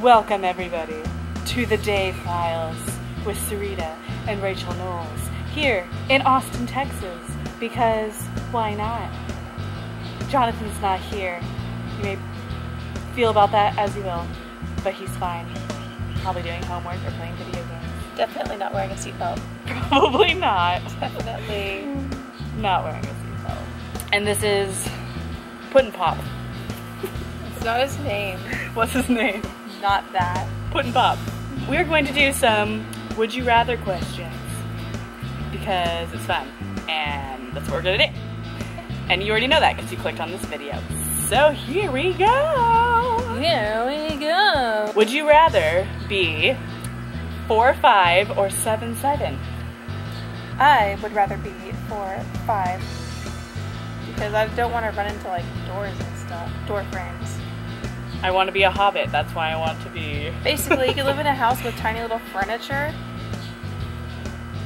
Welcome everybody to the TheDayFiles with Sarita and Rachael Knowles here in Austin, Texas, because why not? Jonathan's not here. You may feel about that as you will, but he's fine. Probably doing homework or playing video games. Definitely not wearing a seatbelt. Probably not. Definitely not wearing a seatbelt. And this is Puddin' Pop. It's not his name. What's his name? Not that. Puddin' Pop. We're going to do some would you rather questions because it's fun and that's what we're gonna do. And you already know that because you clicked on this video. So here we go. Here we go. Would you rather be 4'5" or 7'7"? I would rather be 4'5" because I don't want to run into like doors and stuff, door frames. I want to be a hobbit. That's why I want to be. Basically, you could live in a house with tiny little furniture.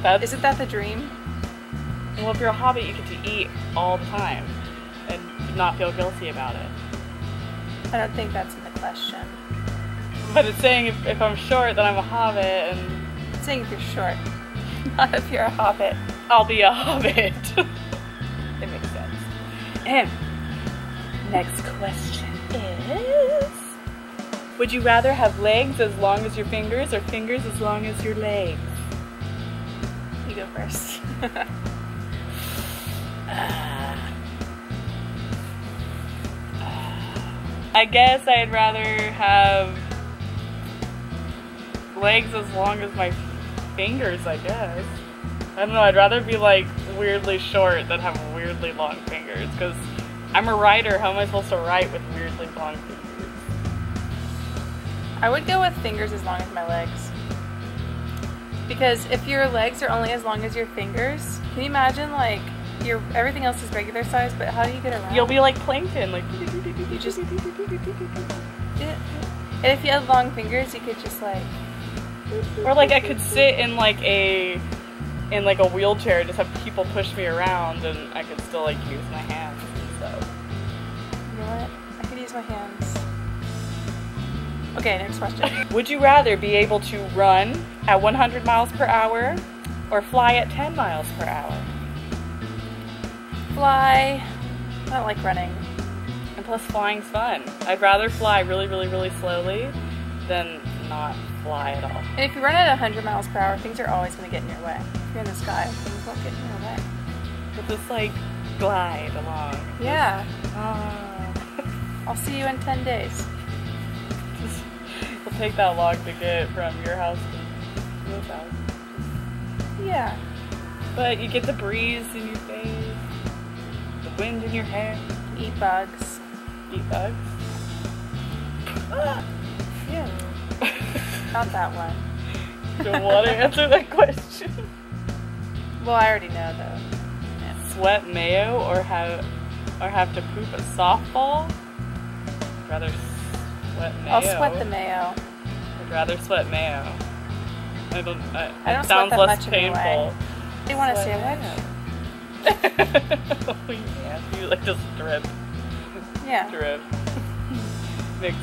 Isn't that the dream? Well, if you're a hobbit, you get to eat all the time and not feel guilty about it. I don't think that's in the question. But it's saying if I'm short, then I'm a hobbit, and It's saying if you're short, not if you're a hobbit. I'll be a hobbit. It makes sense. And next question is, would you rather have legs as long as your fingers or fingers as long as your legs? You go first. I guess I'd rather have legs as long as my fingers, I guess. I don't know, I'd rather be like weirdly short than have weirdly long fingers, because I'm a writer. How am I supposed to write with weirdly long fingers? I would go with fingers as long as my legs. Because if your legs are only as long as your fingers, can you imagine like everything else is regular size, but how do you get around? You'll be like plankton, like you just. And if you had long fingers, you could just like. Or like I could sit in like a wheelchair and just have people push me around, and I could still like use my hands and stuff. You know what? I could use my hands. Okay, next question. Would you rather be able to run at 100 miles per hour or fly at 10 miles per hour? Fly. I don't like running. And plus flying's fun. I'd rather fly really, really, really slowly than not fly at all. And if you run at 100 miles per hour, things are always going to get in your way. If you're in the sky, things won't get in your way. But just like glide along. Yeah. I'll see you in 10 days. It'll take that long to get from your house to your house. Yeah. But you get the breeze in your face, the wind in your hair. Eat bugs. Eat bugs? Yeah. Not that one. Don't want to answer that question. Well, I already know though. Yeah. Sweat mayo or have to poop a softball? I'd rather sweat mayo. I'll sweat the mayo. I'd rather sweat mayo. I don't it sounds sweat that less much painful. Anyway. Do you want a sandwich? Oh yeah, you like just drip. Yeah. Drip. Next,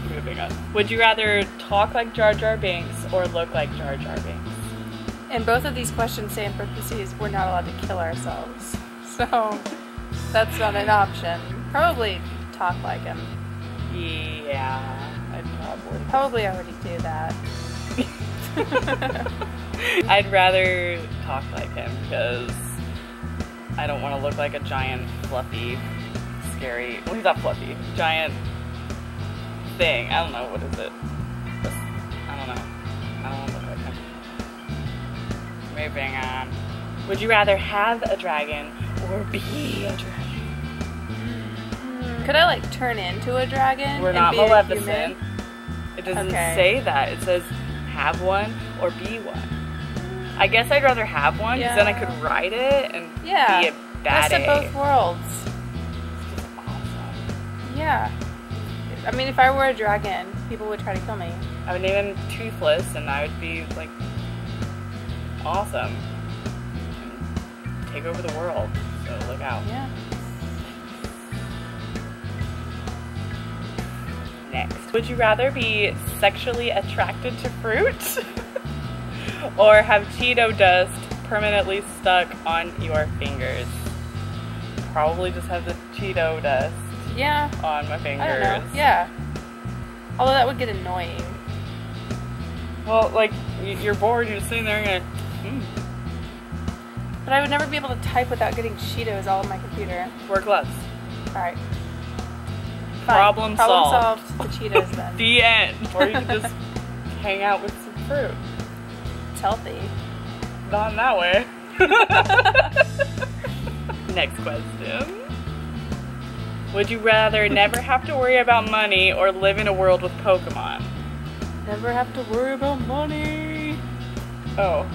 moving on. Would you rather talk like Jar Jar Binks or look like Jar Jar Binks? And both of these questions say in parentheses, we're not allowed to kill ourselves. So, that's not an option. Probably talk like him. Yeah, I'd probably already do that. I'd rather talk like him because I don't want to look like a giant, fluffy, scary. Well, he's not fluffy. Giant thing. I don't know. What is it? I don't know. I don't want to look like him. Moving on. Would you rather have a dragon or be a dragon? Could I like turn into a dragon? We're not Maleficent. It doesn't say that. It says have one or be one. I guess I'd rather have one because then I could ride it and be a baddie. Best of both worlds. It's just awesome. Yeah. I mean, if I were a dragon, people would try to kill me. I would name him Toothless and I would be like awesome. And take over the world. So look out. Yeah. Would you rather be sexually attracted to fruit or have Cheeto dust permanently stuck on your fingers? Probably just have the Cheeto dust on my fingers. I don't know. Yeah. Although that would get annoying. Well, like, you're bored, you're just sitting there and But I would never be able to type without getting Cheetos all on my computer. wear gloves. Alright. Problem solved. The Cheetos then. The end. Or you can just hang out with some fruit. It's healthy. Not in that way. Next question. Would you rather never have to worry about money or live in a world with Pokemon? Never have to worry about money. Oh.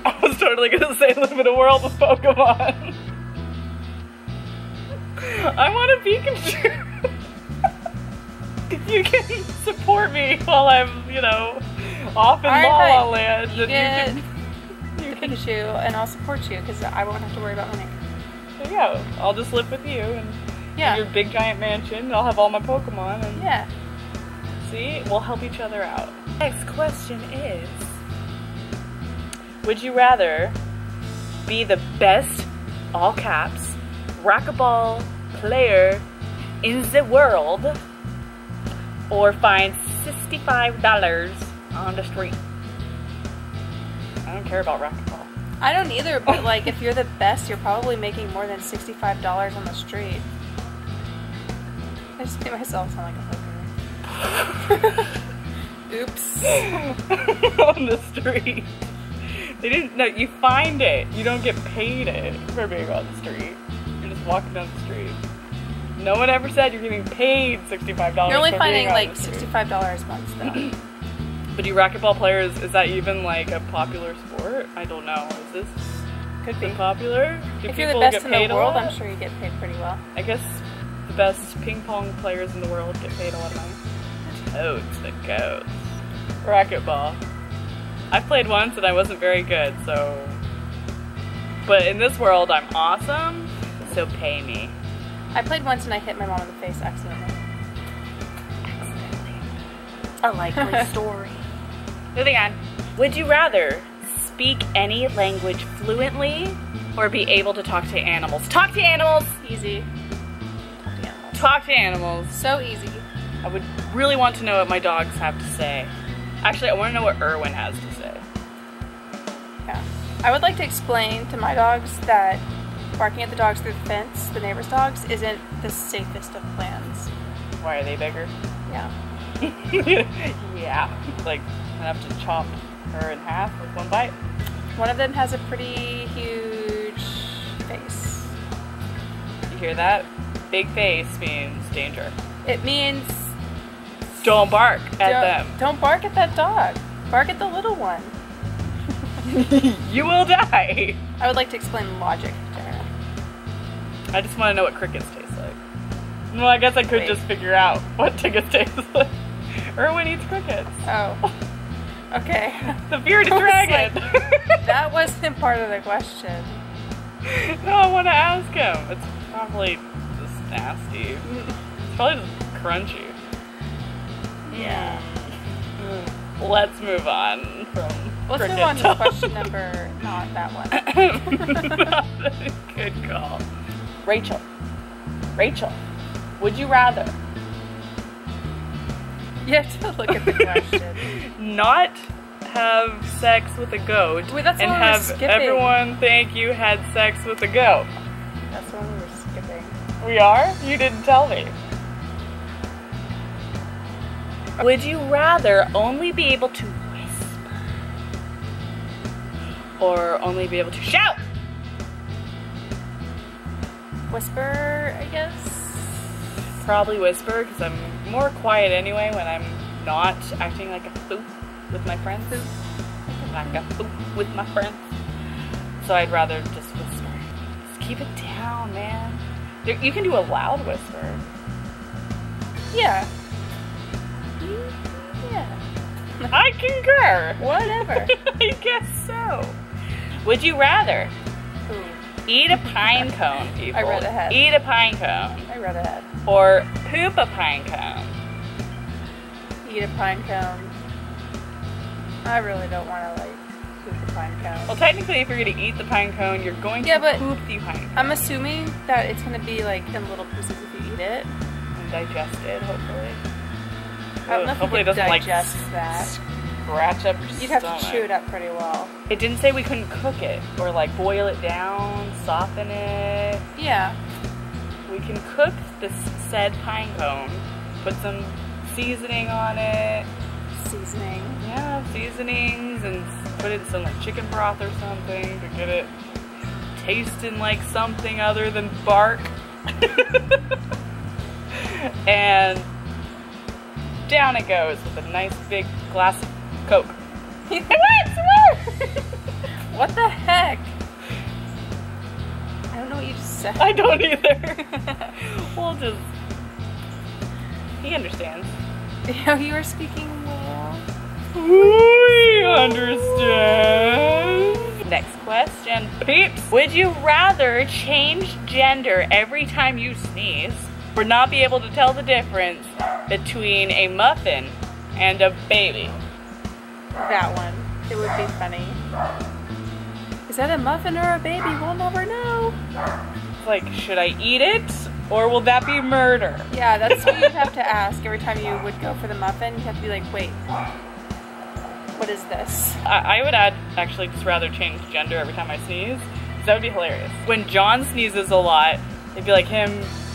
I was totally gonna say live in a world with Pokemon. I want a Pikachu. You can support me while I'm, you know, off in La La Land. You get the Pikachu and I'll support you because I won't have to worry about money. There you go. I'll just live with you and in your big giant mansion and I'll have all my Pokemon and see, we'll help each other out. Next question is, would you rather be the best, all caps, racquetball player in the world or find $65 on the street? I don't care about racquetball. I don't either, but like if you're the best, you're probably making more than $65 on the street. I just made myself sound like a hooker. Oops. On the street. They didn't, no, you find it. You don't get paid it for being on the street. You're just walking down the street. No one ever said you're getting paid $65. You're only finding like $65 once though. But do racquetball players, is that even like a popular sport? I don't know. Is this could be popular? Do if you're the best in the world, I'm sure you get paid pretty well. I guess the best ping pong players in the world get paid a lot of money. Toads, the goats. Racquetball. I played once and I wasn't very good, so. But in this world, I'm awesome, so pay me. I played once and I hit my mom in the face accidentally. A likely story. Moving on. Would you rather speak any language fluently or be able to talk to animals? Talk to animals! Easy. Talk to animals. Talk to animals. So easy. I would really want to know what my dogs have to say. Actually, I want to know what Erwin has to say. Yeah. I would like to explain to my dogs that barking at the dogs through the fence, the neighbor's dogs, isn't the safest of plans. Why are they bigger? Yeah. Yeah. Like, I have to chop her in half with one bite. One of them has a pretty huge face. You hear that? Big face means danger. It means don't bark at them. Don't bark at that dog. Bark at the little one. You will die. I would like to explain logic to her. I just want to know what crickets taste like. Well, I guess I could just figure out what crickets taste like. Erwin eats crickets. Oh. Okay. The bearded dragon. Like, that wasn't part of the question. No, I want to ask him. It's probably just nasty. It's probably just crunchy. Yeah. Let's move on from Let's move on to question number, not that one. Good call. Rachel. Rachel, would you rather? You have to look at the question. Not have sex with a goat Wait, that's and have everyone think you had sex with a goat. That's what we were skipping. We are? You didn't tell me. Would you rather only be able to whisper or only be able to shout? Whisper, I guess. Probably whisper because I'm more quiet anyway when I'm not acting like a fool with my friends. Like a fool with my friends. So I'd rather just whisper. Just keep it down, man. You can do a loud whisper. Yeah. Yeah. I concur. Whatever. I guess so. Would you rather eat a pine cone, people? I read ahead. Eat a pine cone. I read ahead. Or poop a pine cone. eat a pine cone. I really don't want to, like, poop the pine cone. Well, technically, if you're going to eat the pine cone, you're going to poop the pine cone. I'm assuming that it's going to be, like, in little pieces if you eat it. And digest it, hopefully. I don't know if hopefully you can it doesn't, digest like, that. Scratch up your You'd have stomach. to chew it up pretty well. It didn't say we couldn't cook it or, like, boil it down, soften it. Yeah. We can cook this said pine cone, put some seasoning on it. Seasoning. Yeah, seasonings, and put it in some, like, chicken broth or something to get it tasting like something other than bark. And down it goes with a nice big glass of Coke. What the heck? I don't know what you just said. I don't either. We'll just... He understands. You were speaking well. We understand. Next question, peeps. Would you rather change gender every time you sneeze or not be able to tell the difference between a muffin and a baby? That one. It would be funny. Is that a muffin or a baby? We'll never know. It's like, should I eat it or will that be murder? Yeah, that's what you'd have to ask every time you would go for the muffin. You'd have to be like, wait, what is this? I would actually just rather change gender every time I sneeze, because that would be hilarious. When John sneezes a lot, it'd be like him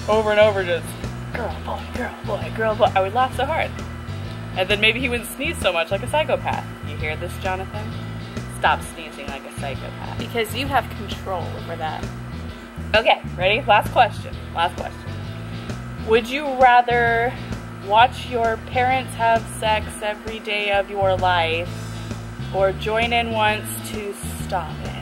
over and over just, girl, boy, girl, boy, girl, boy. I would laugh so hard. And then maybe he wouldn't sneeze so much like a psychopath. You hear this, Jonathan? Stop sneezing like a psychopath. Because you have control over that. Okay, ready? Last question. Last question. Would you rather watch your parents have sex every day of your life or join in once to stop it?